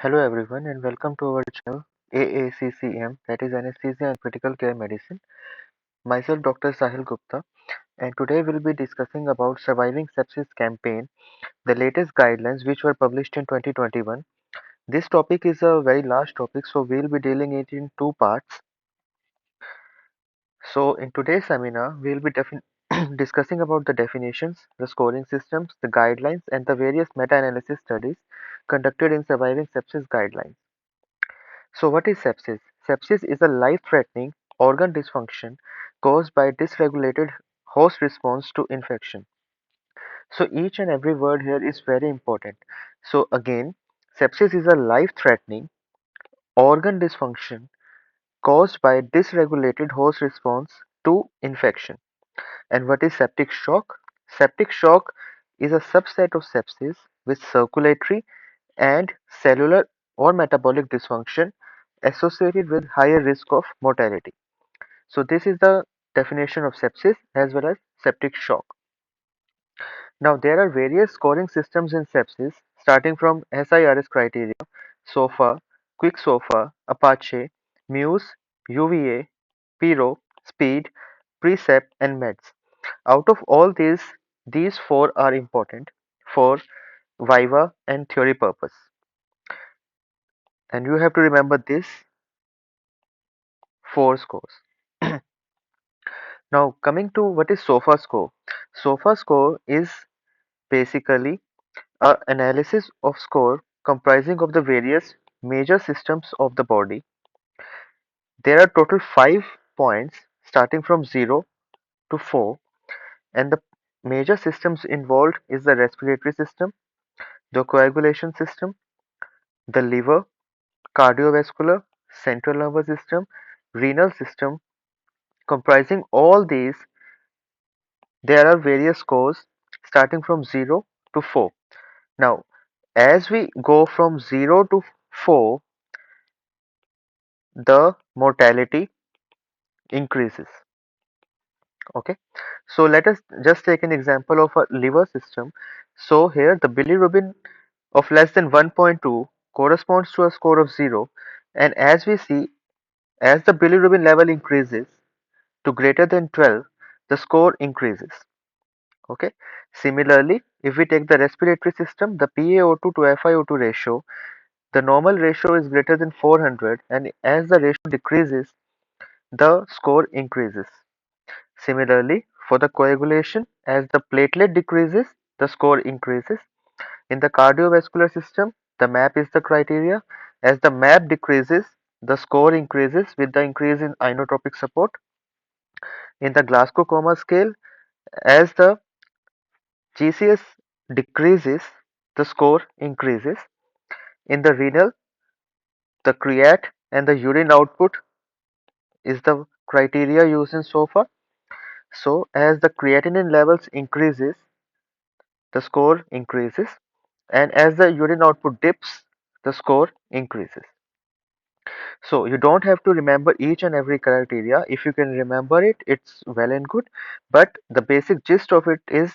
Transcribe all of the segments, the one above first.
Hello everyone and welcome to our channel AACCM, that is Anesthesia and Critical Care Medicine. Myself Dr. Sahil Gupta, and today we'll be discussing about Surviving Sepsis campaign, the latest guidelines which were published in 2021. This topic is a very large topic, so we'll be dealing it in two parts. So in today's seminar, we'll be discussing about the definitions, the scoring systems, the guidelines, and the various meta-analysis studies conducted in Surviving Sepsis guidelines. So, what is sepsis? Sepsis is a life-threatening organ dysfunction caused by dysregulated host response to infection. So, each and every word here is very important. So, again, sepsis is a life-threatening organ dysfunction caused by dysregulated host response to infection. And what is septic shock? Septic shock is a subset of sepsis with circulatory and cellular or metabolic dysfunction associated with higher risk of mortality. So this is the definition of sepsis as well as septic shock. Now there are various scoring systems in sepsis starting from SIRS criteria, SOFA, Quick SOFA, Apache, Muse, UVA, PIRO, Speed, Precept and MEDS. Out of all these four are important for Viva and theory purpose. And you have to remember this four scores. Now coming to what is SOFA score. SOFA score is basically an analysis of score comprising of the various major systems of the body. There are total 5 points starting from 0 to 4, and the major systems involved is the respiratory system, the coagulation system, the liver, cardiovascular, central nervous system, renal system. Comprising all these, there are various scores starting from 0 to 4. Now, as we go from 0 to 4, the mortality increases. Okay, so let us just take an example of a liver system. So here the bilirubin of less than 1.2 corresponds to a score of 0, and as we see, as the bilirubin level increases to greater than 12, the score increases. Okay, similarly, if we take the respiratory system, the PaO2 to FiO2 ratio, the normal ratio is greater than 400, and as the ratio decreases, the score increases. Similarly, for the coagulation, as the platelet decreases, the score increases. In the cardiovascular system, the MAP is the criteria. As the MAP decreases, the score increases with the increase in inotropic support. In the Glasgow Coma scale, as the GCS decreases, the score increases. In the renal, the creat and the urine output is the criteria used in SOFA. So as the creatinine levels increases, the score increases, and as the urine output dips, the score increases. So you don't have to remember each and every criteria. If you can remember it, it's well and good. But the basic gist of it is,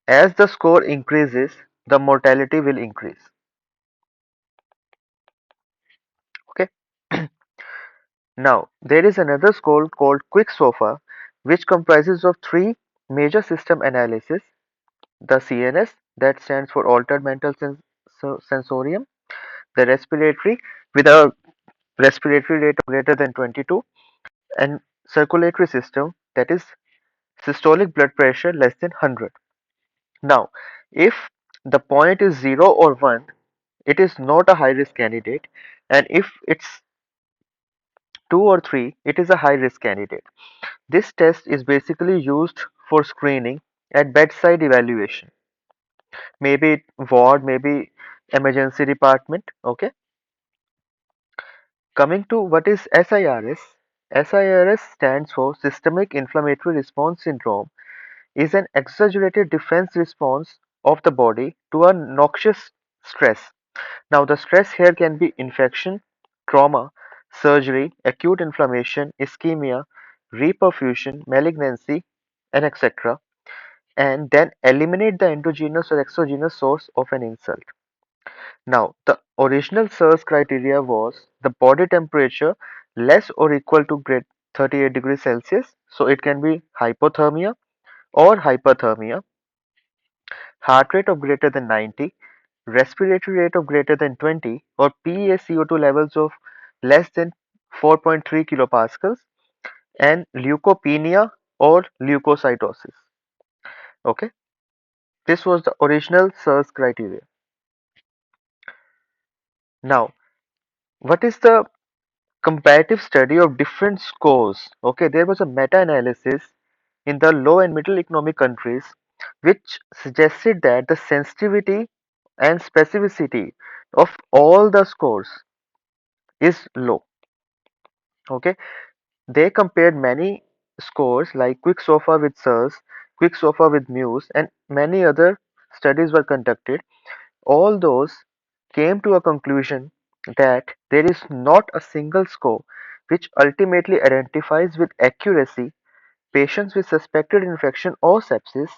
as the score increases, the mortality will increase. Okay. Now, there is another score called Quick SOFA, which comprises of three major system analysis: the CNS, that stands for Altered Mental Sensorium; the respiratory, with a respiratory rate of greater than 22; and circulatory system, that is systolic blood pressure less than 100. Now, if the point is 0 or 1, it is not a high risk candidate, and if it's 2 or 3, it is a high risk candidate. This test is basically used for screening at bedside evaluation, maybe ward, maybe emergency department. Okay, coming to what is SIRS. SIRS stands for Systemic Inflammatory Response Syndrome, is an exaggerated defense response of the body to a noxious stress. Now, the stress here can be infection, trauma, surgery, acute inflammation, ischemia, reperfusion, malignancy, and etc. And then eliminate the endogenous or exogenous source of an insult. Now, the original SIRS criteria was the body temperature less or equal to 38 degrees Celsius. So it can be hypothermia or hyperthermia, heart rate of greater than 90, respiratory rate of greater than 20, or PaCO2 levels of less than 4.3 kilopascals, and leukopenia or leukocytosis. Okay, this was the original SIRS criteria. Now, what is the comparative study of different scores? Okay, there was a meta-analysis in the low and middle economic countries which suggested that the sensitivity and specificity of all the scores is low. Okay, they compared many scores like Quick SOFA with SIRS, Quick SOFA with Muse, and many other studies were conducted. All those came to a conclusion that there is not a single score which ultimately identifies with accuracy patients with suspected infection or sepsis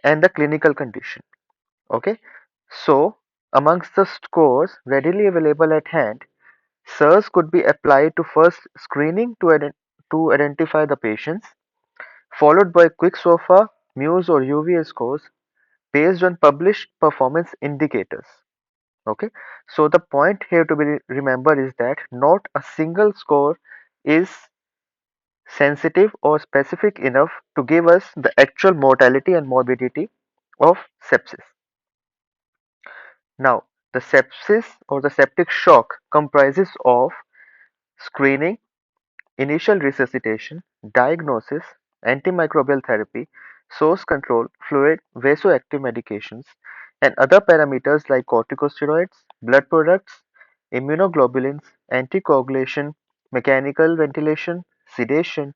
and the clinical condition. Okay, so amongst the scores readily available at hand, SIRS could be applied to first screening to identify the patients, followed by quick SOFA, Muse, or UVA scores based on published performance indicators. Okay, so the point here to be remembered is that not a single score is sensitive or specific enough to give us the actual mortality and morbidity of sepsis. Now, the sepsis or the septic shock comprises of screening, initial resuscitation, diagnosis, antimicrobial therapy, source control, fluid, vasoactive medications, and other parameters like corticosteroids, blood products, immunoglobulins, anticoagulation, mechanical ventilation, sedation,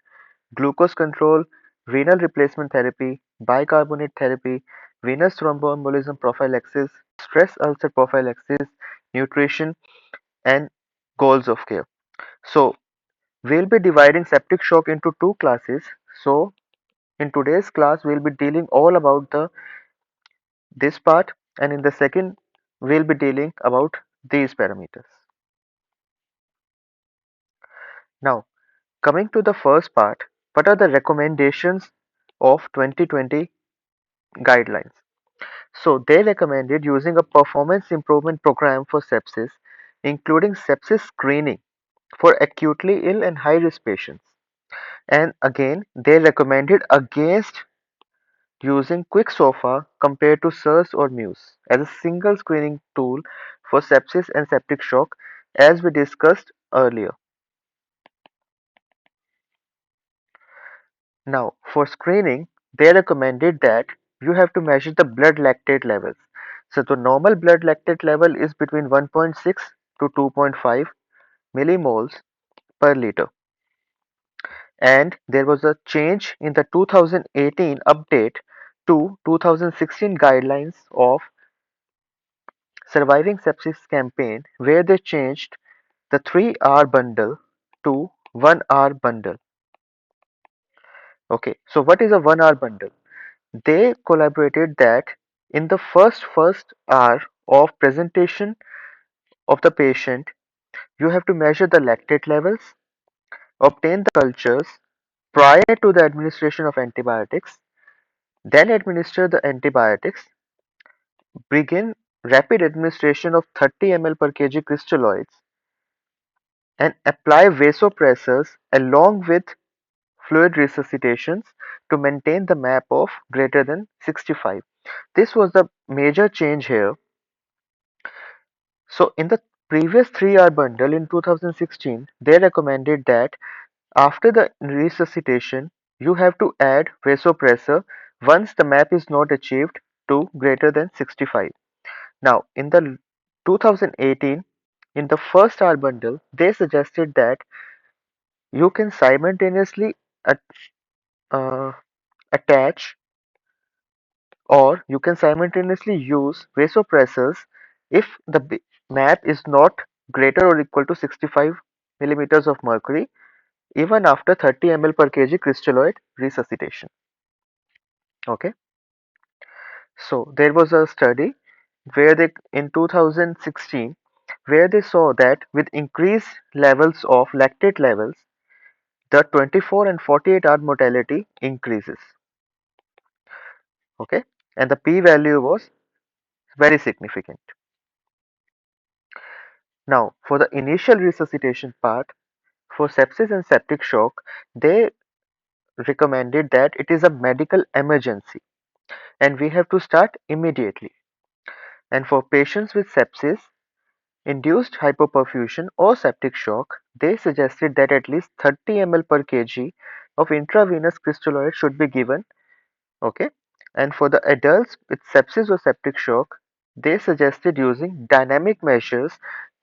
glucose control, renal replacement therapy, bicarbonate therapy, venous thromboembolism prophylaxis, stress ulcer prophylaxis, nutrition, and goals of care. So, we'll be dividing septic shock into two classes. So, in today's class, we'll be dealing all about the this part, and in the second, we'll be dealing about these parameters. Now, coming to the first part, what are the recommendations of 2020 guidelines? So, they recommended using a performance improvement program for sepsis, including sepsis screening for acutely ill and high risk patients. And again, they recommended against using Quick SOFA compared to SIRS or Muse as a single screening tool for sepsis and septic shock, as we discussed earlier. Now, for screening, they recommended that you have to measure the blood lactate levels. So, the normal blood lactate level is between 1.6 to 2.5 millimoles per liter. And there was a change in the 2018 update to 2016 guidelines of Surviving Sepsis campaign where they changed the 3R bundle to 1R bundle. Okay, so what is a 1R bundle? They collaborated that in the first hour of presentation of the patient, you have to measure the lactate levels, obtain the cultures prior to the administration of antibiotics, then administer the antibiotics, begin rapid administration of 30 ml per kg crystalloids, and apply vasopressors along with fluid resuscitations to maintain the MAP of greater than 65. This was the major change here. So in the previous 3R bundle in 2016, they recommended that after the resuscitation, you have to add vasopressor once the MAP is not achieved to greater than 65. Now in the 2018, in the first R bundle, they suggested that you can simultaneously at, uh, attach or you can simultaneously use vasopressors if the map is not greater or equal to 65 millimeters of mercury even after 30 ml per kg crystalloid resuscitation. Okay, so there was a study where they in 2016, where they saw that with increased levels of lactate levels, the 24 and 48-hour mortality increases. Okay, and the p-value was very significant. Now, for the initial resuscitation part, for sepsis and septic shock, they recommended that it is a medical emergency and we have to start immediately. And for patients with sepsis, induced hypoperfusion or septic shock, they suggested that at least 30 ml per kg of intravenous crystalloid should be given. Okay, and for the adults with sepsis or septic shock, they suggested using dynamic measures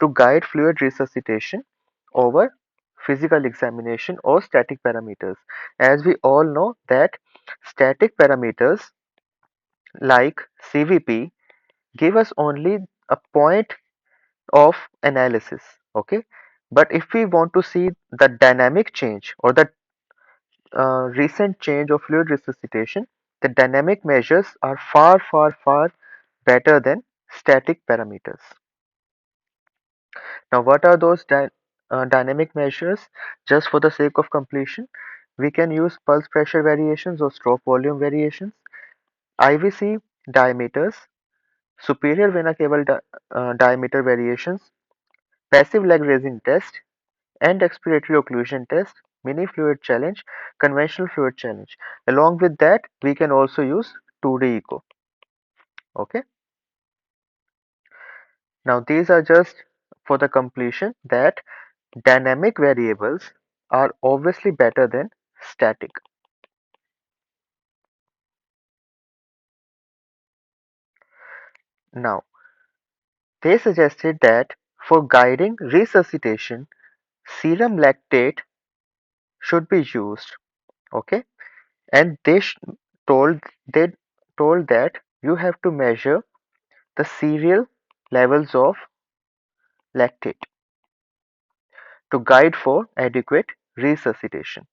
to guide fluid resuscitation over physical examination or static parameters. As we all know that static parameters like CVP give us only a point of analysis. Okay, but if we want to see the dynamic change or the recent change of fluid resuscitation, the dynamic measures are far better than static parameters. Now, what are those dynamic measures? Just for the sake of completion, we can use pulse pressure variations or stroke volume variations, IVC diameters, superior vena cava diameter variations, passive leg raising test, and expiratory occlusion test, mini fluid challenge, conventional fluid challenge. Along with that, we can also use 2D echo. Okay. Now these are just for the completion that dynamic variables are obviously better than static. Now they suggested that for guiding resuscitation, serum lactate should be used. Okay, and told they told that you have to measure the serial levels of lactate to guide for adequate resuscitation.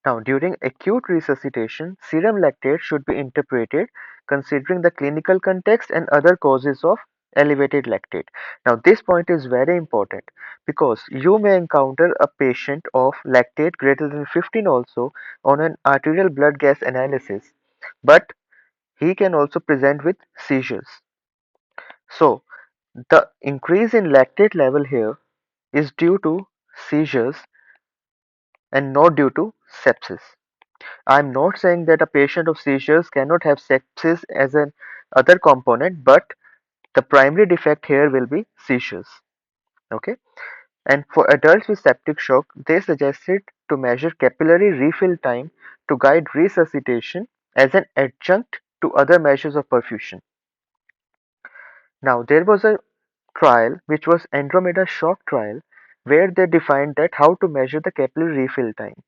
Now, during acute resuscitation, serum lactate should be interpreted considering the clinical context and other causes of elevated lactate. Now, this point is very important because you may encounter a patient of lactate greater than 15 also on an arterial blood gas analysis, but he can also present with seizures. So, the increase in lactate level here is due to seizures and not due to sepsis. I'm not saying that a patient of seizures cannot have sepsis as an other component, but the primary defect here will be seizures. Okay, and for adults with septic shock, they suggested to measure capillary refill time to guide resuscitation as an adjunct to other measures of perfusion. Now, there was a trial which was Andromeda shock trial where they defined that how to measure the capillary refill time.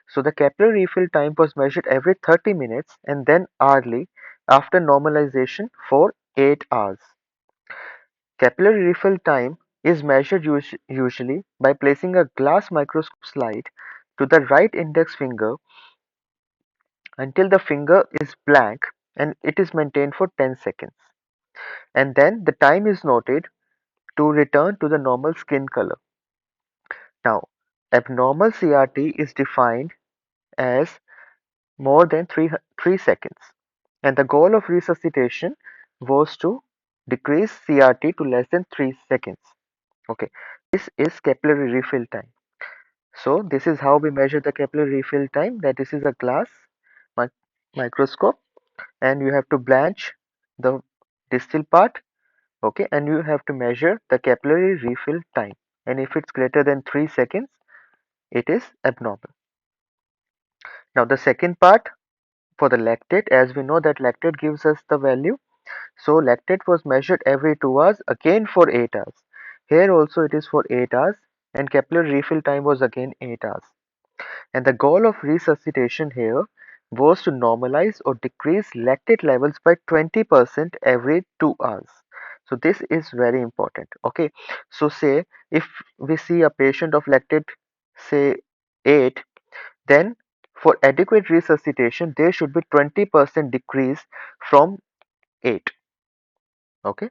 So the capillary refill time was measured every 30 minutes and then hourly after normalization for 8 hours. Capillary refill time is measured usually by placing a glass microscope slide to the right index finger until the finger is blank and it is maintained for 10 seconds. And then the time is noted to return to the normal skin color. Now, abnormal CRT is defined as more than 3 seconds, and the goal of resuscitation was to decrease CRT to less than 3 seconds. Okay, this is capillary refill time. So this is how we measure the capillary refill time, that this is a glass mi microscope and you have to blanch the distal part. Okay, and you have to measure the capillary refill time, and if it's greater than 3 seconds it is abnormal. Now the second part, for the lactate, as we know that lactate gives us the value, so lactate was measured every 2 hours, again for 8 hours. Here also it is for 8 hours, and capillary refill time was again 8 hours. And the goal of resuscitation here was to normalize or decrease lactate levels by 20% every 2 hours. So this is very important. Okay, so say if we see a patient of lactate say 8, then for adequate resuscitation there should be 20% decrease from 8. Okay,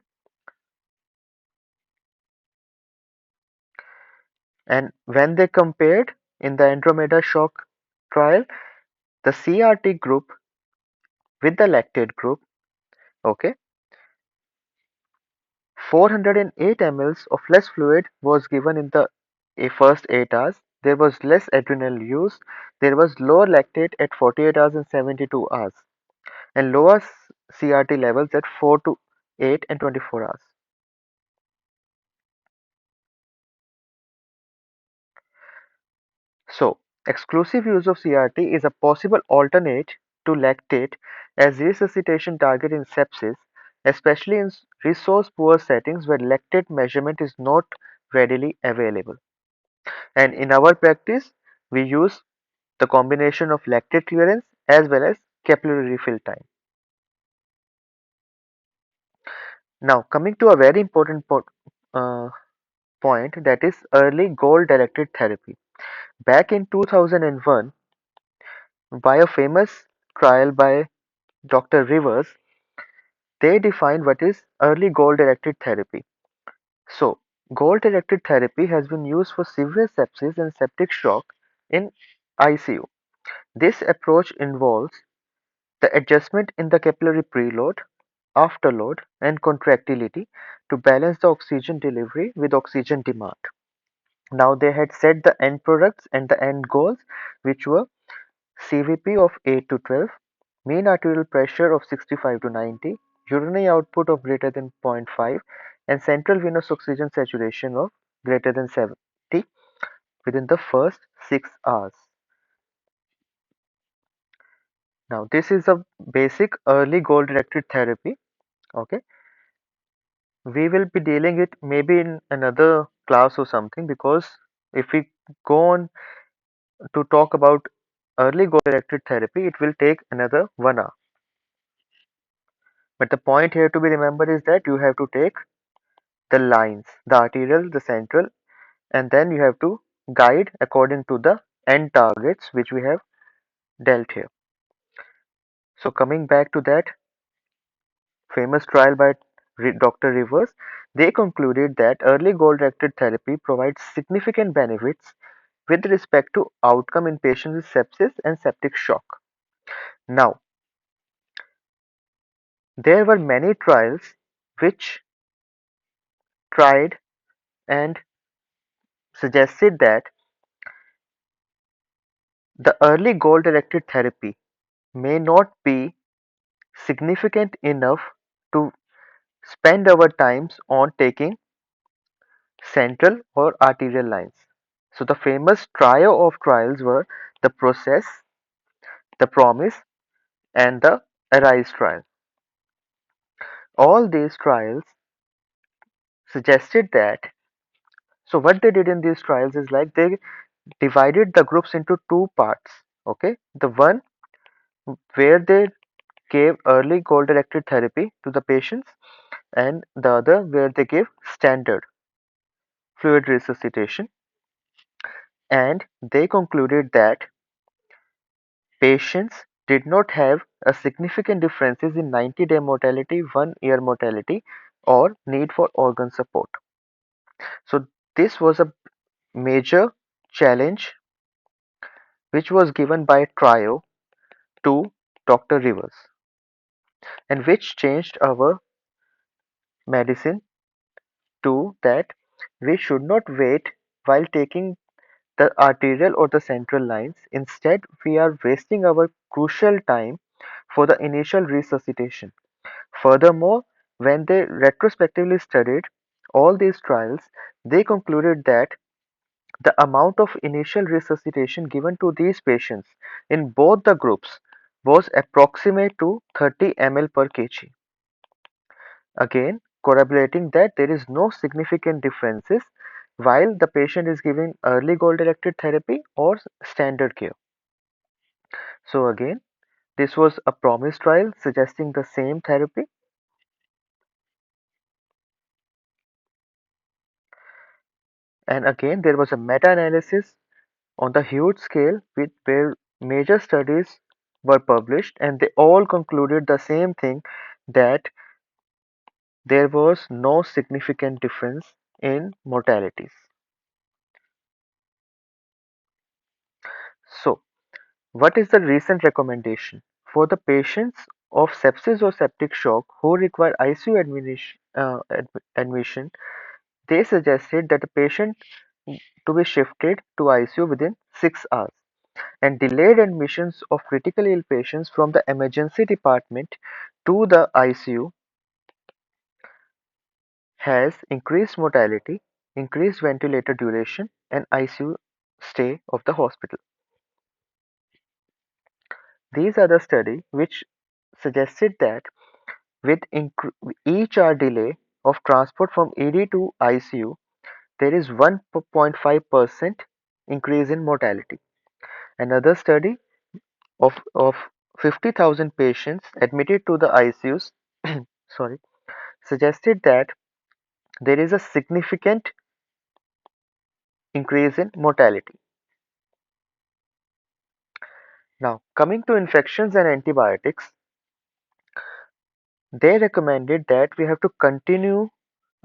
and when they compared in the Andromeda shock trial, the CRT group with the lactate group, okay, 408 ml of less fluid was given in the first 8 hours. There was less adrenal use. There was lower lactate at 48 hours and 72 hours, and lower CRT levels at 4 to 8 and 24 hours. So, exclusive use of CRT is a possible alternate to lactate as resuscitation target in sepsis, especially in resource-poor settings where lactate measurement is not readily available. And in our practice, we use the combination of lactate clearance as well as capillary refill time. Now, coming to a very important uh, point, that is early goal-directed therapy. Back in 2001, by a famous trial by Dr. Rivers, they defined what is early goal-directed therapy. So, goal-directed therapy has been used for severe sepsis and septic shock in ICU. This approach involves the adjustment in the capillary preload, afterload, and contractility to balance the oxygen delivery with oxygen demand. Now they had set the end products and the end goals, which were CVP of 8 to 12, mean arterial pressure of 65 to 90, urinary output of greater than 0.5, and central venous oxygen saturation of greater than 70 within the first 6 hours. Now this is a basic early goal directed therapy. Okay, we will be dealing it maybe in another class or something, because if we go on to talk about early goal directed therapy, it will take another 1 hour. But the point here to be remembered is that you have to take the lines, the arterial, the central, and then you have to guide according to the end targets which we have dealt here. So coming back to that famous trial by Dr. Rivers, they concluded that early goal-directed therapy provides significant benefits with respect to outcome in patients with sepsis and septic shock. Now, there were many trials which tried and suggested that the early goal-directed therapy may not be significant enough to spend our times on taking central or arterial lines. So the famous trio of trials were the Process, the Promise, and the Arise trial. All these trials suggested that, so what they did in these trials is like they divided the groups into two parts. Okay, the one where they gave early goal directed therapy to the patients, and the other where they gave standard fluid resuscitation, and they concluded that patients did not have a significant differences in 90-day mortality, 1 year mortality, or need for organ support. So this was a major challenge which was given by Trio to Dr. Rivers, and which changed our medicine to that we should not wait while taking the arterial or the central lines. Instead, we are wasting our crucial time for the initial resuscitation. Furthermore, when they retrospectively studied all these trials, they concluded that the amount of initial resuscitation given to these patients in both the groups was approximate to 30 ml per kg. Again, corroborating that there is no significant differences while the patient is given early goal directed therapy or standard care. So again, this was a promise trial suggesting the same therapy. And again, there was a meta-analysis on the huge scale with where major studies were published, and they all concluded the same thing, that there was no significant difference in mortalities. So, what is the recent recommendation? For the patients of sepsis or septic shock who require ICU admission, they suggested that the patient to be shifted to ICU within 6 hours, and delayed admissions of critically ill patients from the emergency department to the ICU has increased mortality, increased ventilator duration, and ICU stay of the hospital. These are the study which suggested that with each hour delay of transport from ED to ICU, there is 1.5% increase in mortality. Another study of 50,000 patients admitted to the ICUs sorry, suggested that there is a significant increase in mortality. Now, coming to infections and antibiotics, they recommended that we have to continue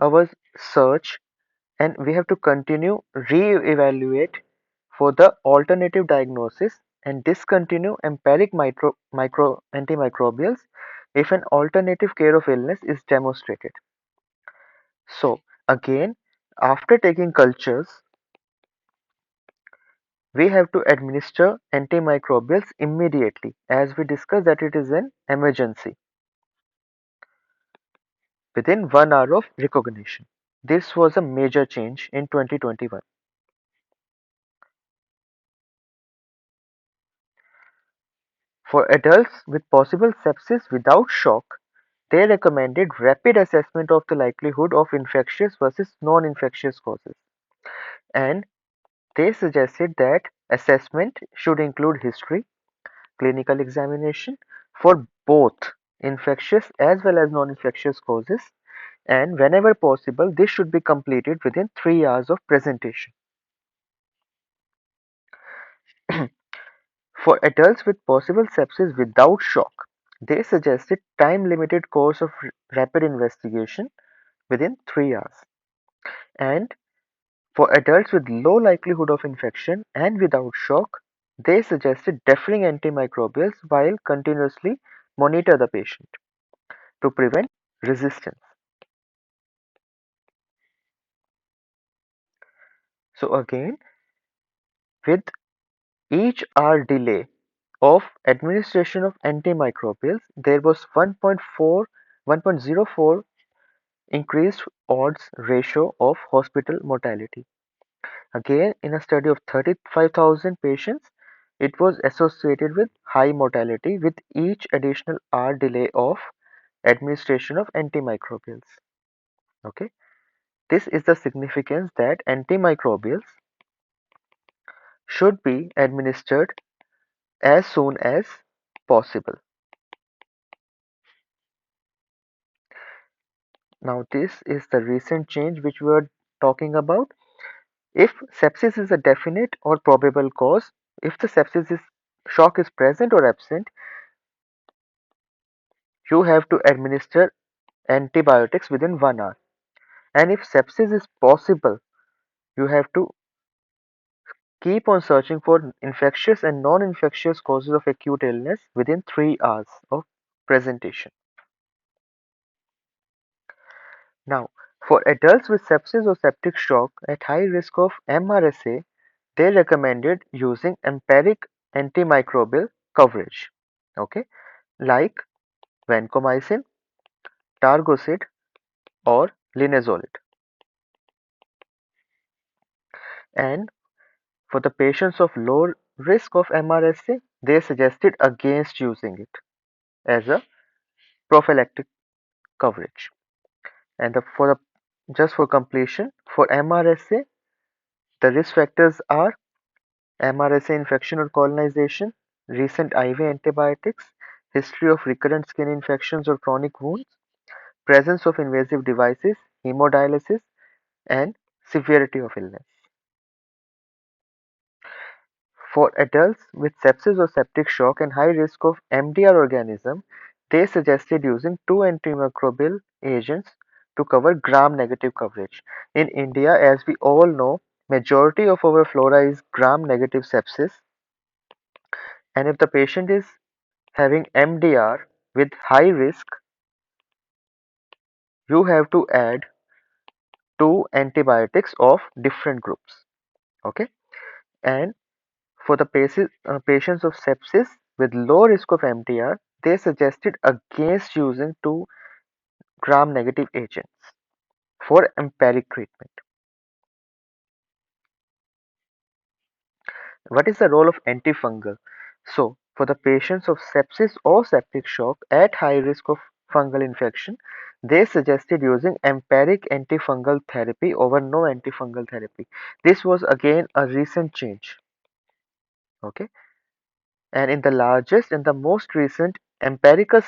our search and we have to continue re-evaluate for the alternative diagnosis and discontinue empiric antimicrobials if an alternative care of illness is demonstrated. So again, after taking cultures, we have to administer antimicrobials immediately, as we discussed that it is an emergency within 1 hour of recognition. This was a major change in 2021. For adults with possible sepsis without shock, they recommended rapid assessment of the likelihood of infectious versus non-infectious causes, and they suggested that assessment should include history, clinical examination for both infectious as well as non-infectious causes, and whenever possible, this should be completed within 3 hours of presentation. For adults with possible sepsis without shock, they suggested time-limited course of rapid investigation within 3 hours. And for adults with low likelihood of infection and without shock, they suggested deferring antimicrobials while continuously monitor the patient to prevent resistance. So again, with each hour delay of administration of antimicrobials, there was 1.04 increased odds ratio of hospital mortality. Again, in a study of 35,000 patients, it was associated with high mortality with each additional hour delay of administration of antimicrobials. Okay, this is the significance that antimicrobials should be administered as soon as possible. Now, this is the recent change which we are talking about. If sepsis is a definite or probable cause, if the sepsis is shock is present or absent, you have to administer antibiotics within 1 hour. And if sepsis is possible, you have to keep on searching for infectious and non-infectious causes of acute illness within 3 hours of presentation. Now, for adults with sepsis or septic shock at high risk of MRSA, they recommended using empiric antimicrobial coverage, okay, like vancomycin, targocid, or linezolid. And for the patients of low risk of MRSA, they suggested against using it as a prophylactic coverage. And just for completion, for MRSA, the risk factors are MRSA infection or colonization, recent IV antibiotics, history of recurrent skin infections or chronic wounds, presence of invasive devices, hemodialysis, and severity of illness. For adults with sepsis or septic shock and high risk of MDR organism, they suggested using two antimicrobial agents to cover gram-negative coverage. In India, as we all know, majority of our flora is gram-negative sepsis, and if the patient is having MDR with high risk, you have to add two antibiotics of different groups. Okay, and for the patients of sepsis with low risk of MDR, they suggested against using two gram-negative agents for empiric treatment. What is the role of antifungal? So, for the patients of sepsis or septic shock at high risk of fungal infection, they suggested using empiric antifungal therapy over no antifungal therapy. This was again a recent change. Okay, and in the largest and the most recent Empiricus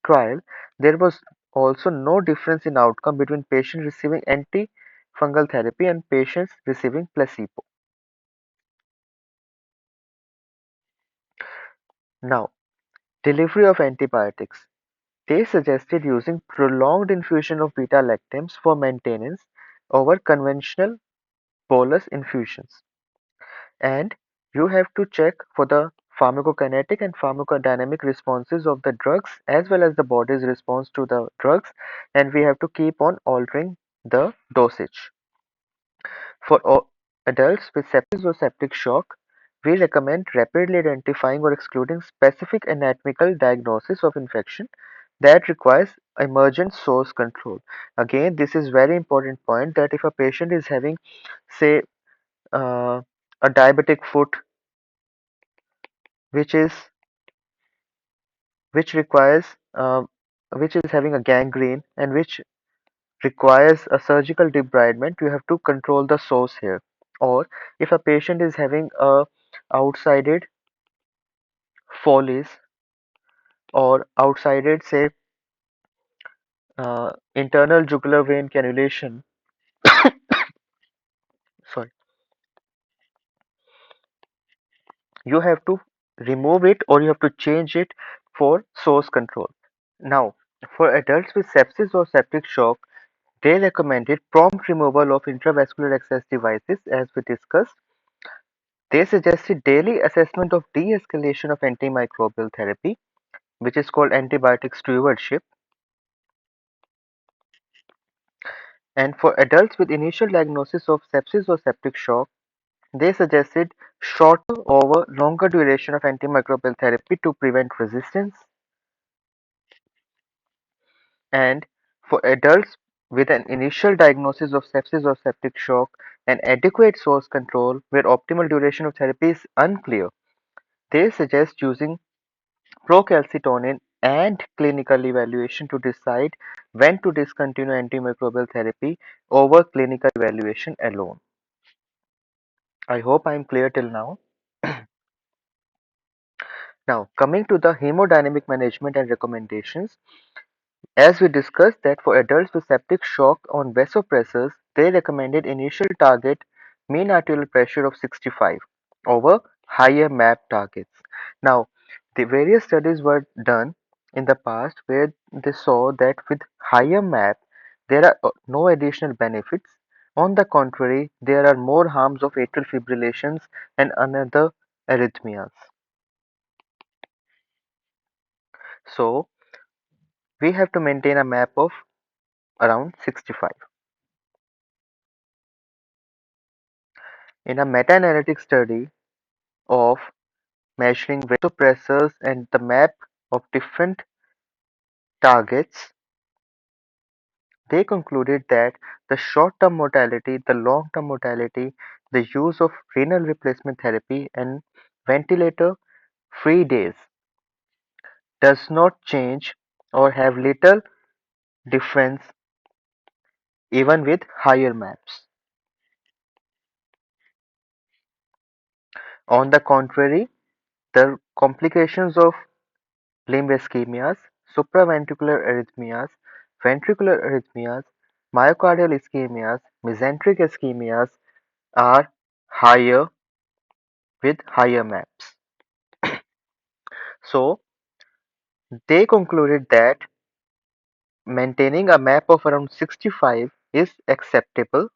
trial, there was also no difference in outcome between patients receiving antifungal therapy and patients receiving placebo. Now, delivery of antibiotics. They suggested using prolonged infusion of beta-lactams for maintenance over conventional bolus infusions. And you have to check for the pharmacokinetic and pharmacodynamic responses of the drugs as well as the body's response to the drugs, and we have to keep on altering the dosage. For adults with sepsis or septic shock, we recommend rapidly identifying or excluding specific anatomical diagnosis of infection that requires emergent source control. Again, this is very important point that if a patient is having, say, a diabetic foot, which is which requires which is having a gangrene and which requires a surgical debridement, you have to control the source here. Or if a patient is having a outsided follies or outsided, say, internal jugular vein cannulation, sorry, you have to remove it or you have to change it for source control. Now, for adults with sepsis or septic shock, they recommended prompt removal of intravascular access devices as we discussed. They suggested daily assessment of de-escalation of antimicrobial therapy, which is called antibiotic stewardship. And for adults with initial diagnosis of sepsis or septic shock, they suggested shorter over longer duration of antimicrobial therapy to prevent resistance. And for adults with an initial diagnosis of sepsis or septic shock, an adequate source control where optimal duration of therapy is unclear, they suggest using procalcitonin and clinical evaluation to decide when to discontinue antimicrobial therapy over clinical evaluation alone. I hope I am clear till now. Now, coming to the hemodynamic management and recommendations, as we discussed that for adults with septic shock on vasopressors, they recommended initial target mean arterial pressure of 65 over higher MAP targets. Now, the various studies were done in the past where they saw that with higher MAP, there are no additional benefits. On the contrary, there are more harms of atrial fibrillations and another arrhythmias. So, we have to maintain a MAP of around 65. In a meta-analytic study of measuring vasopressors and the map of different targets, they concluded that the short-term mortality, the long-term mortality, the use of renal replacement therapy and ventilator-free days does not change or have little difference even with higher maps. On the contrary, the complications of limb ischemias, supraventricular arrhythmias, ventricular arrhythmias, myocardial ischemias, mesenteric ischemias are higher with higher maps. So, They concluded that maintaining a MAP of around 65 is acceptable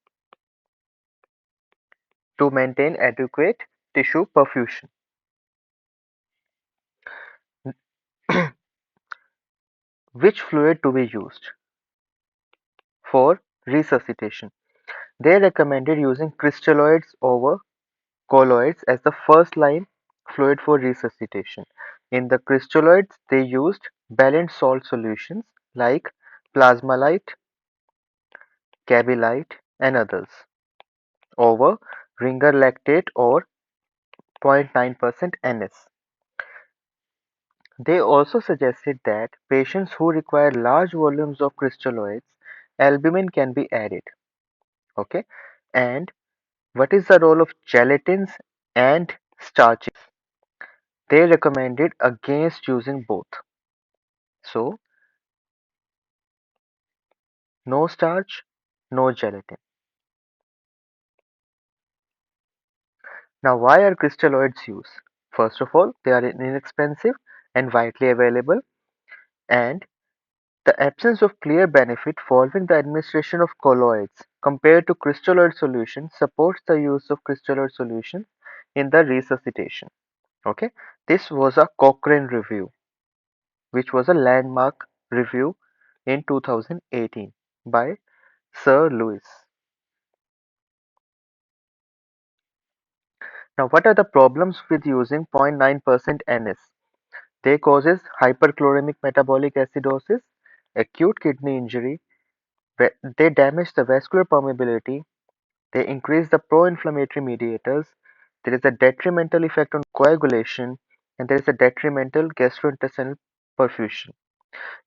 to maintain adequate tissue perfusion. Which fluid to be used for resuscitation? They recommended using crystalloids over colloids as the first line fluid for resuscitation. In the crystalloids, they used balanced salt solutions like plasmalite, cabilite, and others over ringer lactate or 0.9% NS. They also suggested that patients who require large volumes of crystalloids, albumin can be added. Okay, and what is the role of gelatins and starches? They recommended against using both. So, no starch, no gelatin. Now, why are crystalloids used? First of all, they are inexpensive and widely available, and the absence of clear benefit following the administration of colloids compared to crystalloid solution supports the use of crystalloid solution in the resuscitation. Okay, this was a Cochrane review, which was a landmark review in 2018 by Sir Lewis. Now, what are the problems with using 0.9% NS? They causes hyperchloremic metabolic acidosis, acute kidney injury, they damage the vascular permeability, they increase the pro-inflammatory mediators, there is a detrimental effect on coagulation, and there is a detrimental gastrointestinal perfusion.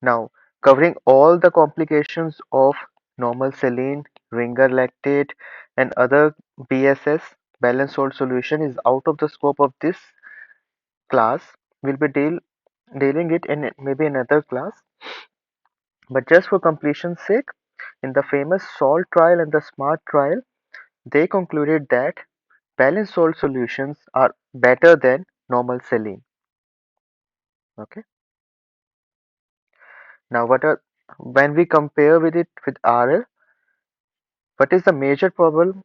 Now, covering all the complications of normal saline, ringer lactate, and other BSS, balanced salt solution, is out of the scope of this class. We'll be dealing it in maybe another class. But just for completion's sake, in the famous SALT trial and the SMART trial, they concluded that balanced salt solutions are better than normal saline. Okay. Now, when we compare with it with RL, what is the major problem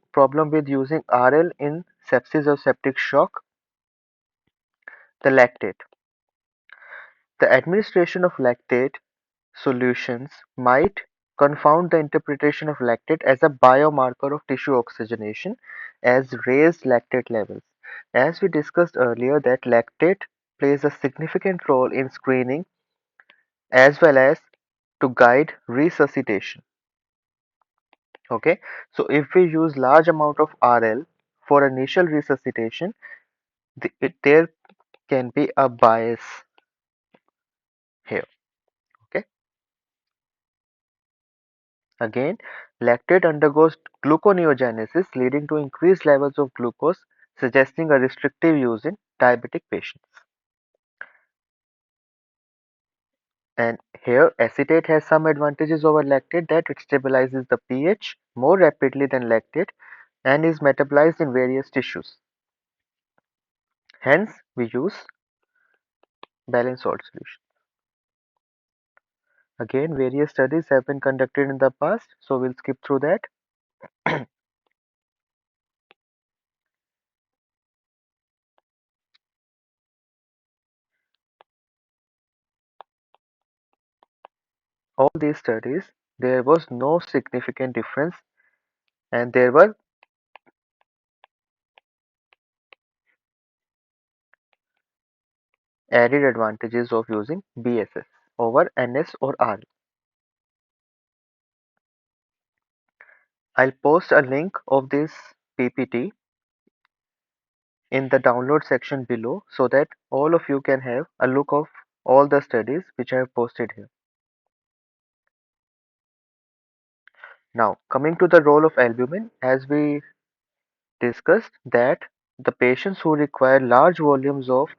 with using RL in sepsis or septic shock? The lactate. The administration of lactate solutions might confound the interpretation of lactate as a biomarker of tissue oxygenation as raised lactate levels. As we discussed earlier, that lactate plays a significant role in screening as well as to guide resuscitation. Okay, so if we use large amount of RL for initial resuscitation, there can be a bias here. Okay, again, lactate undergoes gluconeogenesis, leading to increased levels of glucose, suggesting a restrictive use in diabetic patients. And here, acetate has some advantages over lactate, that it stabilizes the pH more rapidly than lactate and is metabolized in various tissues. Hence, we use balanced salt solution. Again, various studies have been conducted in the past, so we'll skip through that. All these studies, there was no significant difference, and there were added advantages of using BSS over NS or R. I'll post a link of this PPT in the download section below so that all of you can have a look of all the studies which I have posted here. Now, coming to the role of albumin, as we discussed that the patients who require large volumes of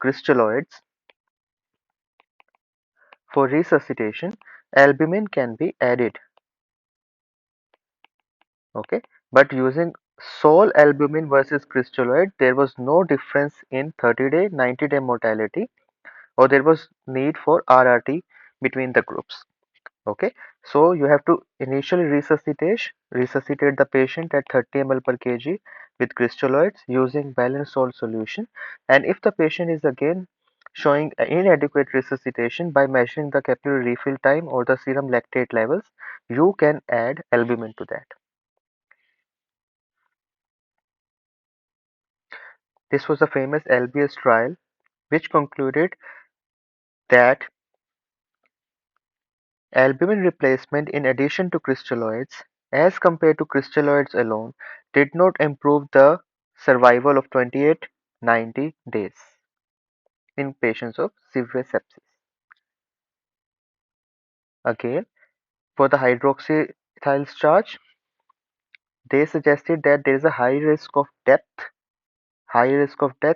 crystalloids for resuscitation, albumin can be added. Okay, but using sole albumin versus crystalloid, there was no difference in 30-day, 90-day mortality. or there was need for RRT between the groups. Okay, so you have to initially resuscitate the patient at 30 ml per kg with crystalloids using balanced salt solution, and if the patient is again showing inadequate resuscitation by measuring the capillary refill time or the serum lactate levels, you can add albumin to that. This was a famous LBS trial which concluded that albumin replacement in addition to crystalloids, as compared to crystalloids alone, did not improve the survival of 28-90 days in patients of severe sepsis. Again, for the hydroxyethyl starch, they suggested that there is a high risk of death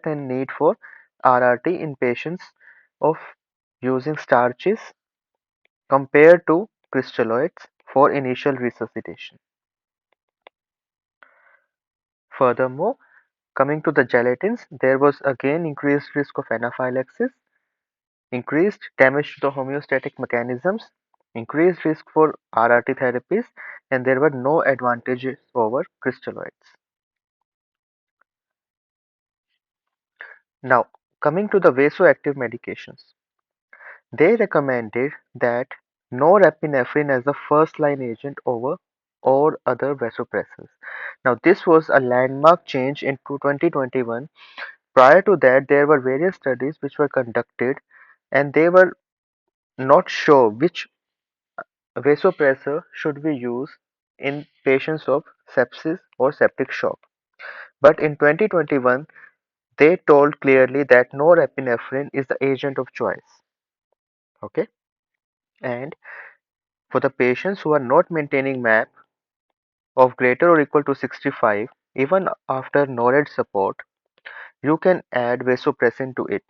and need for RRT in patients of using starches compared to crystalloids for initial resuscitation. Furthermore, coming to the gelatins, there was again increased risk of anaphylaxis, increased damage to the homeostatic mechanisms, increased risk for RRT therapies, and there were no advantages over crystalloids. Now, coming to the vasoactive medications, they recommended that norepinephrine as the first line agent over all other vasopressors. Now, this was a landmark change in 2021. Prior to that, there were various studies which were conducted and they were not sure which vasopressor should we use in patients of sepsis or septic shock. But in 2021, they told clearly that norepinephrine is the agent of choice. Okay, and for the patients who are not maintaining MAP of greater or equal to 65, even after NORAD support, you can add vasopressin to it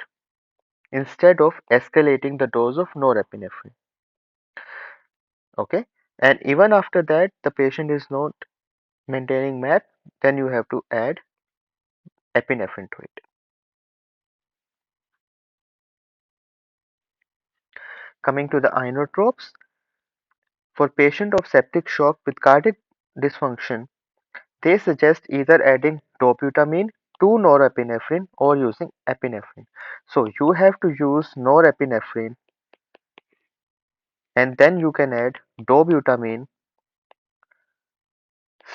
instead of escalating the dose of norepinephrine. Okay, and even after that, the patient is not maintaining MAP, then you have to add epinephrine to it. Coming to the inotropes, for patient of septic shock with cardiac dysfunction, they suggest either adding dobutamine to norepinephrine or using epinephrine. So you have to use norepinephrine and then you can add dobutamine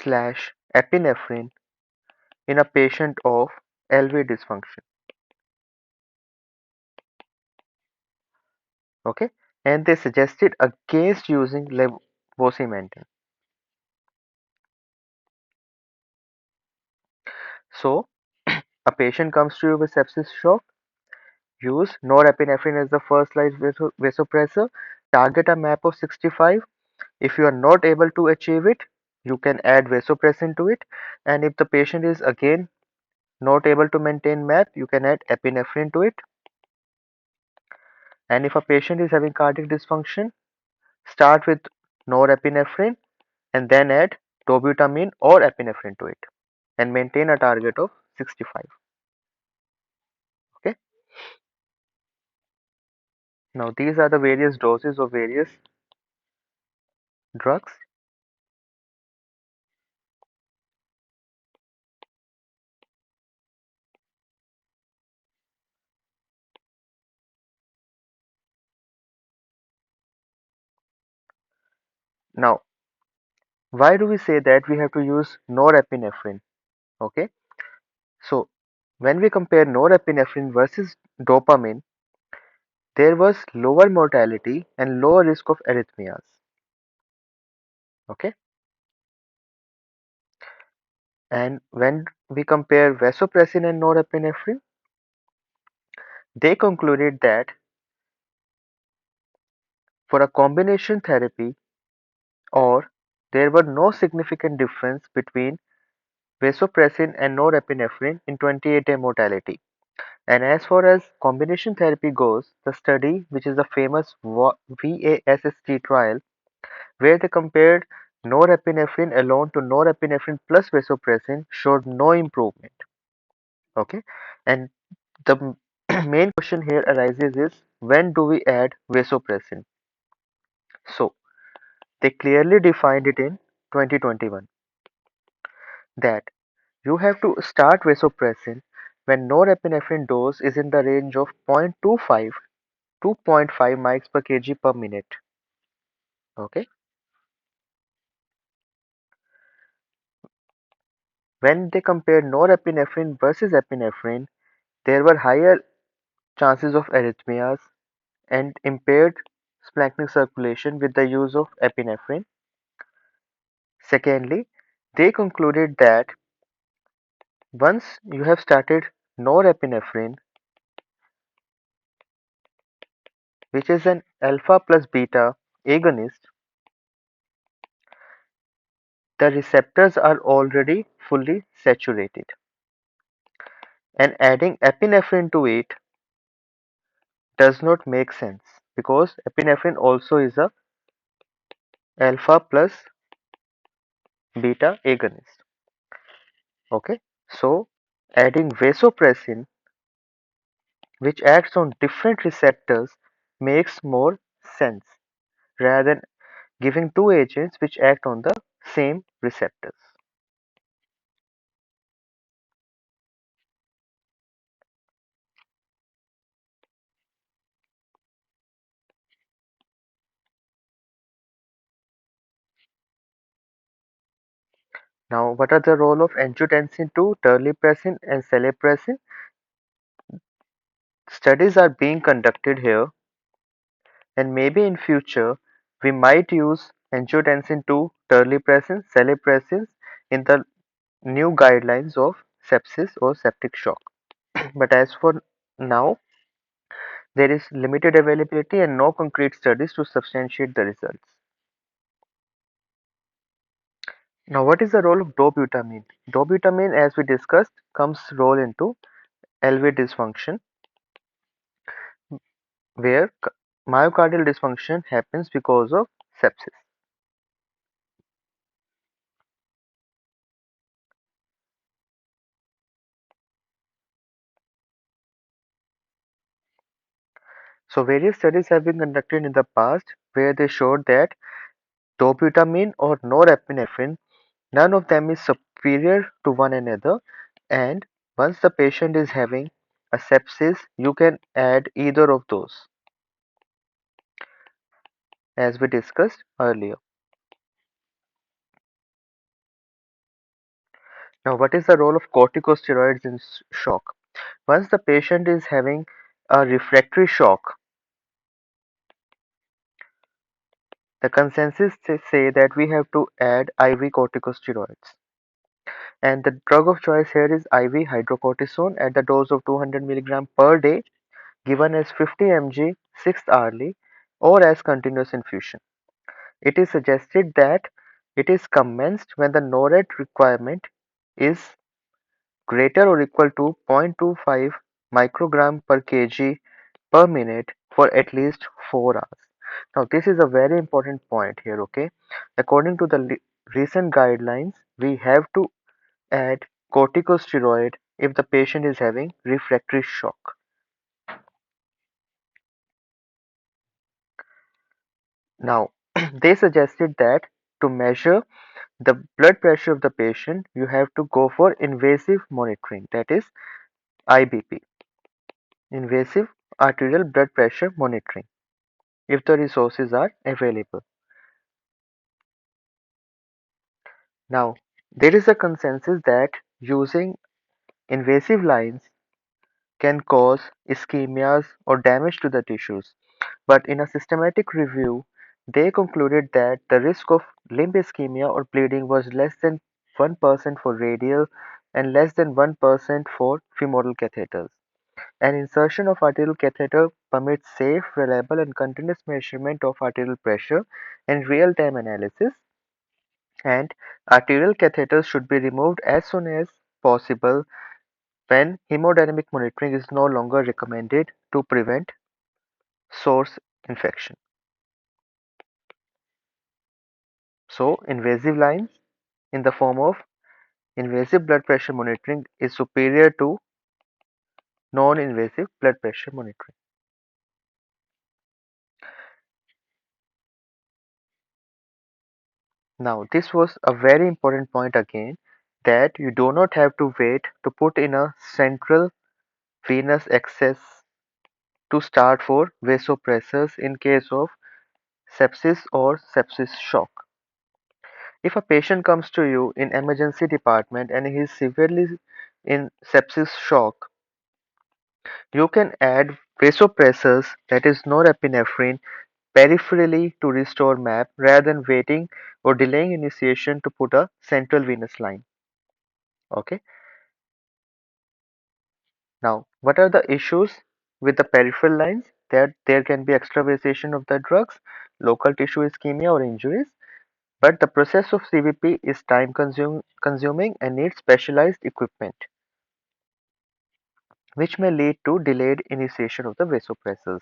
slash epinephrine in a patient of LV dysfunction. Okay, and they suggested against using levosimendan. So a patient comes to you with sepsis shock, use norepinephrine as the first line vasopressor, target a MAP of 65. If you are not able to achieve it, you can add vasopressin to it, and if the patient is again not able to maintain MAP, you can add epinephrine to it. And if a patient is having cardiac dysfunction, start with norepinephrine and then add dobutamine or epinephrine to it and maintain a target of 65. Okay. Now these are the various doses of various drugs. Now, why do we say that we have to use norepinephrine? Okay. So when we compare norepinephrine versus dopamine, there was lower mortality and lower risk of arrhythmias. Okay, and when we compare vasopressin and norepinephrine, they concluded that for a combination therapy or there were no significant difference between vasopressin and norepinephrine in 28-day mortality. And as far as combination therapy goes, the study, which is the famous VASST trial, where they compared norepinephrine alone to norepinephrine plus vasopressin, showed no improvement. Okay, and the main question here arises is when do we add vasopressin? So they clearly defined it in 2021 that you have to start vasopressin when norepinephrine dose is in the range of 0.25 to zero point 0.5 mics per kg per minute. Okay, when they compared norepinephrine versus epinephrine, there were higher chances of arrhythmias and impaired splanchnic circulation with the use of epinephrine. Secondly, they concluded that once you have started norepinephrine, which is an alpha plus beta agonist, the receptors are already fully saturated, and adding epinephrine to it does not make sense because epinephrine also is a alpha plus beta agonist. Okay, so adding vasopressin, which acts on different receptors, makes more sense rather than giving two agents which act on the same receptors. Now, what are the role of angiotensin 2, terlipressin, and celepressin? Studies are being conducted here, and maybe in future we might use angiotensin 2, terlipressin, celepressin in the new guidelines of sepsis or septic shock. But as for now, there is limited availability and no concrete studies to substantiate the results. Now, what is the role of dobutamine? Dobutamine, as we discussed, comes role into LV dysfunction, where myocardial dysfunction happens because of sepsis. So, various studies have been conducted in the past where they showed that dobutamine or norepinephrine, none of them is superior to one another, and once the patient is having a sepsis, you can add either of those, as we discussed earlier. Now, what is the role of corticosteroids in shock? Once the patient is having a refractory shock, the consensus say that we have to add IV corticosteroids. And the drug of choice here is IV hydrocortisone at the dose of 200 mg per day, given as 50 mg 6th hourly or as continuous infusion. It is suggested that it is commenced when the NORAD requirement is greater or equal to 0.25 microgram per kg per minute for at least 4 hours. Now, this is a very important point here, okay? According to the recent guidelines, we have to add corticosteroid if the patient is having refractory shock. Now, they suggested that to measure the blood pressure of the patient, you have to go for invasive monitoring, that is IBP, invasive arterial blood pressure monitoring, if the resources are available. Now, there is a consensus that using invasive lines can cause ischemias or damage to the tissues, but in a systematic review, they concluded that the risk of limb ischemia or bleeding was less than 1% for radial and less than 1% for femoral catheters. An insertion of arterial catheter permits safe, reliable, and continuous measurement of arterial pressure and real-time analysis, and arterial catheters should be removed as soon as possible when hemodynamic monitoring is no longer recommended to prevent source infection. So, invasive lines in the form of invasive blood pressure monitoring is superior to non-invasive blood pressure monitoring. Now, this was a very important point again, that you do not have to wait to put in a central venous access to start for vasopressors in case of sepsis or sepsis shock. If a patient comes to you in emergency department and he is severely in sepsis shock, you can add vasopressors, that is norepinephrine, peripherally to restore MAP rather than waiting or delaying initiation to put a central venous line. Okay. Now, what are the issues with the peripheral lines? That there can be extravasation of the drugs, local tissue ischemia or injuries, but the process of CVP is time consuming and needs specialized equipment, which may lead to delayed initiation of the vasopressors.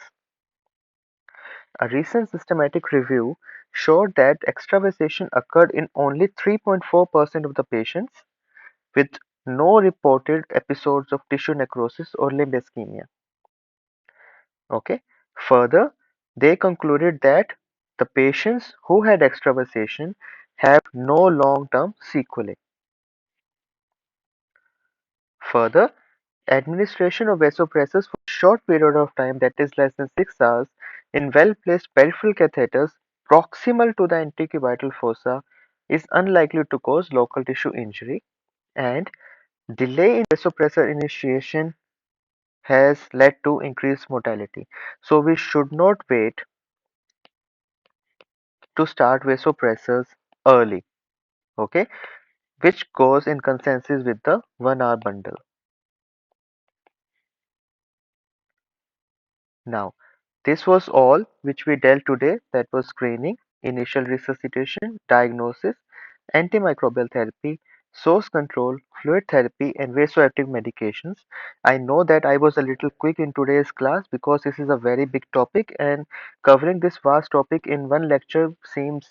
A recent systematic review showed that extravasation occurred in only 3.4% of the patients, with no reported episodes of tissue necrosis or limb ischemia. Okay. Further, they concluded that the patients who had extravasation have no long-term sequelae. Further, administration of vasopressors for a short period of time, that is less than 6 hours, in well-placed peripheral catheters proximal to the antecubital fossa is unlikely to cause local tissue injury, and delay in vasopressor initiation has led to increased mortality. So we should not wait to start vasopressors early, okay, which goes in consensus with the 1 hour bundle. Now, this was all which we dealt today, that was screening, initial resuscitation, diagnosis, antimicrobial therapy, source control, fluid therapy, and vasoactive medications. I know that I was a little quick in today's class because this is a very big topic, and covering this vast topic in one lecture seems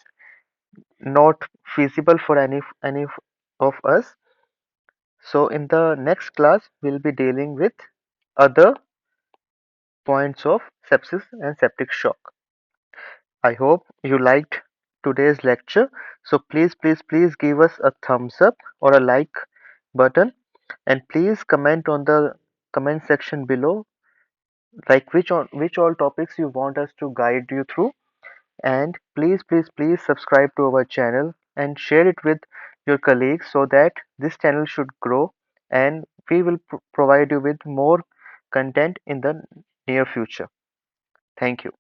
not feasible for any of us. So in the next class, we'll be dealing with other points of sepsis and septic shock. I hope you liked today's lecture. So please give us a thumbs up or a like button, and please comment on the comment section below, like which all topics you want us to guide you through. And please subscribe to our channel and share it with your colleagues so that this channel should grow, and we will provide you with more content in the near future. Thank you.